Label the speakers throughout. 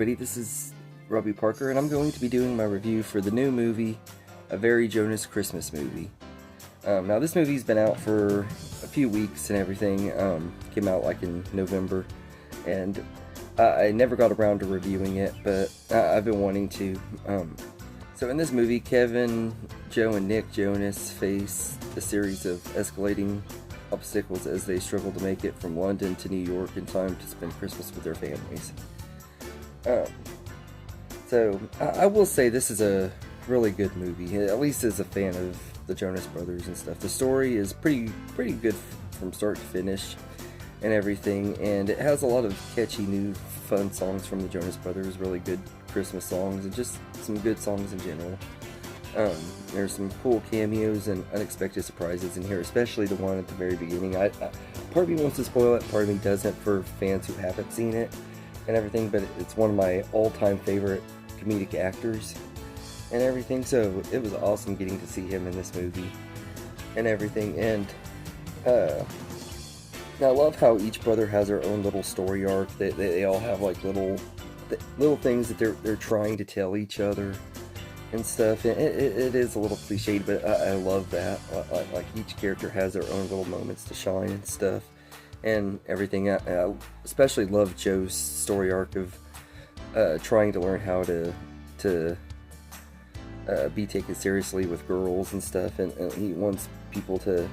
Speaker 1: everybody, this is Robbie Parker, and I'm going to be doing my review for the new movie, A Very Jonas Christmas Movie. Now this movie's been out for a few weeks and everything, came out like in November, and I never got around to reviewing it, but I've been wanting to. So in this movie, Kevin, Joe, and Nick Jonas face a series of escalating obstacles as they struggle to make it from London to New York in time to spend Christmas with their families. So I will say this is a really good movie, at least as a fan of the Jonas Brothers and stuff. The story is pretty good from start to finish and everything, and it has a lot of catchy new fun songs from the Jonas Brothers, really good Christmas songs, and just some good songs in general. There's some cool cameos and unexpected surprises in here, especially the one at the very beginning. Part of me wants to spoil it, part of me doesn't for fans who haven't seen it and everything, but it's one of my all-time favorite comedic actors and everything, so it was awesome getting to see him in this movie and everything. And I love how each brother has their own little story arc. They all have like little things that they're trying to tell each other and stuff. It is a little cliched, but I love that. Like each character has their own little moments to shine and stuff and everything. I especially love Joe's story arc of trying to learn how to be taken seriously with girls and stuff, and he wants people to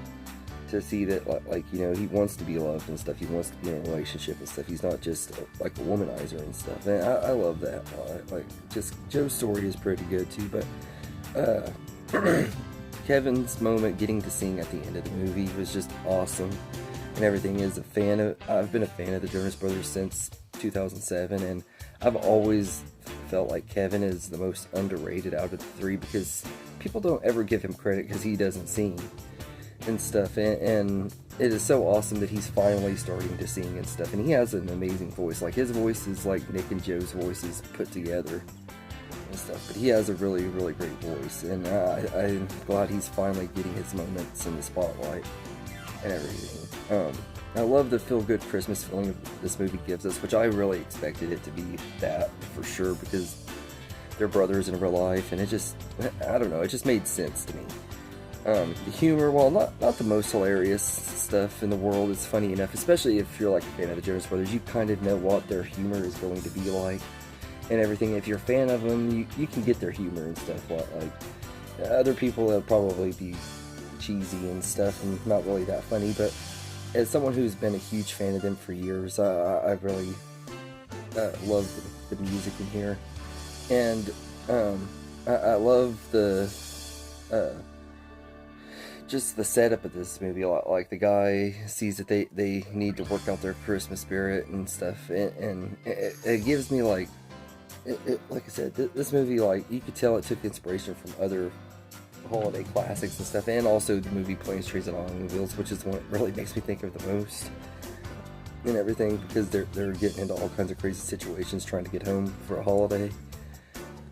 Speaker 1: see that, like, you know, he wants to be loved and stuff. He wants to be in a relationship and stuff. He's not just like a womanizer and stuff. And I love that. Like, just Joe's story is pretty good too. But Kevin's moment getting to sing at the end of the movie was just awesome and everything. I've been a fan of the Jonas Brothers since 2007, and I've always felt like Kevin is the most underrated out of the three because people don't ever give him credit because he doesn't sing and stuff, and it is so awesome that he's finally starting to sing and stuff, and he has an amazing voice. Like, his voice is like Nick and Joe's voices put together and stuff, but he has a really great voice, and I'm glad he's finally getting his moments in the spotlight and everything. I love the feel-good Christmas feeling this movie gives us, which I really expected it to be that for sure, because they're brothers in real life, and it just, I don't know, it just made sense to me. The humor, while not the most hilarious stuff in the world, it's funny enough, especially if you're like a fan of the Jonas Brothers. You kind of know what their humor is going to be like and everything. If you're a fan of them, you can get their humor and stuff. Like other people, that'll probably be cheesy and stuff and not really that funny, but as someone who's been a huge fan of them for years, I really love the music in here, and I love the just the setup of this movie. Like, the guy sees that they need to work out their Christmas spirit and stuff, and it gives me like I said, this movie, like, you could tell it took inspiration from other holiday classics and stuff, and also the movie Planes, Trains, and Automobiles, which is what really makes me think of the most and everything, because they're getting into all kinds of crazy situations trying to get home for a holiday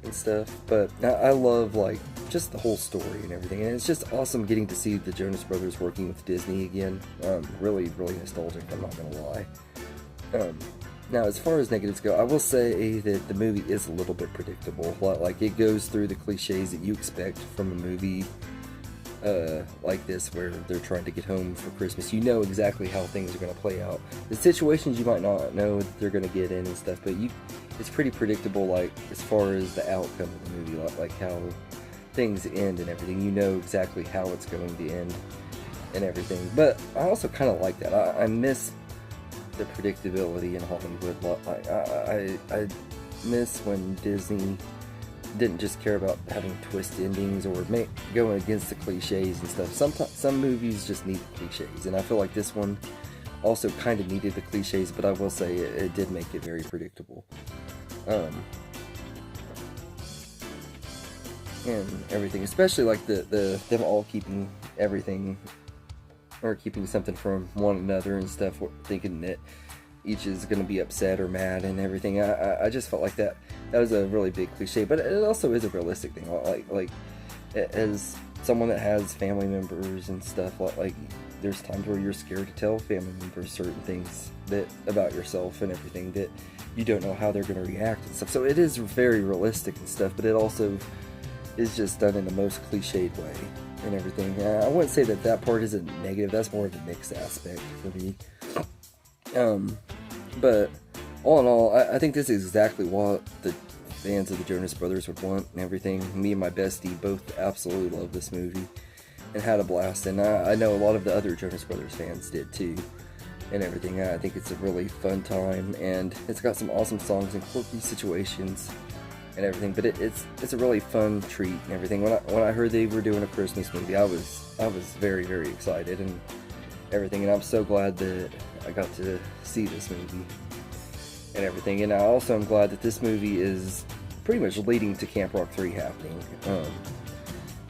Speaker 1: and stuff. But I love, like, just the whole story and everything, and it's just awesome getting to see the Jonas Brothers working with Disney again. Really nostalgic, I'm not gonna lie. Now, as far as negatives go, I will say that the movie is a little bit predictable. Like, it goes through the cliches that you expect from a movie like this, where they're trying to get home for Christmas. You know exactly how things are going to play out. The situations you might not know that they're going to get in and stuff, but it's pretty predictable, like, as far as the outcome of the movie, like how things end and everything. You know exactly how it's going to end and everything. But I also kind of like that. I miss the predictability in Hollywood. Like, I miss when Disney didn't just care about having twist endings or going against the cliches and stuff. Sometimes some movies just need cliches, and I feel like this one also kind of needed the cliches, but I will say it did make it very predictable. And everything, especially like them all keeping everything, or keeping something from one another and stuff, thinking that each is going to be upset or mad and everything. I just felt like that was a really big cliche, but it also is a realistic thing. Like as someone that has family members and stuff, like there's times where you're scared to tell family members certain things that about yourself and everything, that you don't know how they're going to react and stuff. So it is very realistic and stuff, but it also is just done in the most cliched way and everything. I wouldn't say that part isn't negative. That's more of a mixed aspect for me. But all in all, I think this is exactly what the fans of the Jonas Brothers would want and everything. Me and my bestie both absolutely love this movie and had a blast, and I know a lot of the other Jonas Brothers fans did too and everything. I think it's a really fun time, and it's got some awesome songs and quirky situations and everything, but it's a really fun treat and everything. When I heard they were doing a Christmas movie, I was very, very excited and everything, and I'm so glad that I got to see this movie and everything. And I also am glad that this movie is pretty much leading to Camp Rock 3 happening and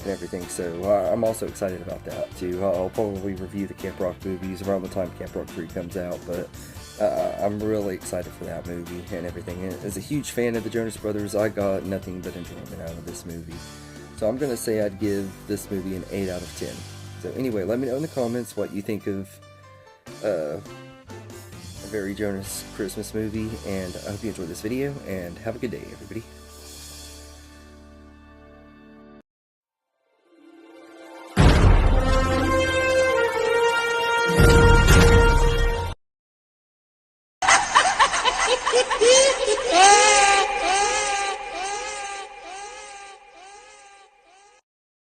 Speaker 1: everything, so I'm also excited about that too. I'll probably review the Camp Rock movies around the time Camp Rock 3 comes out, but I'm really excited for that movie and everything. And as a huge fan of the Jonas Brothers, I got nothing but enjoyment out of this movie. So I'm going to say I'd give this movie an 8 out of 10. So anyway, let me know in the comments what you think of a very Jonas Christmas movie, and I hope you enjoyed this video, and have a good day, everybody.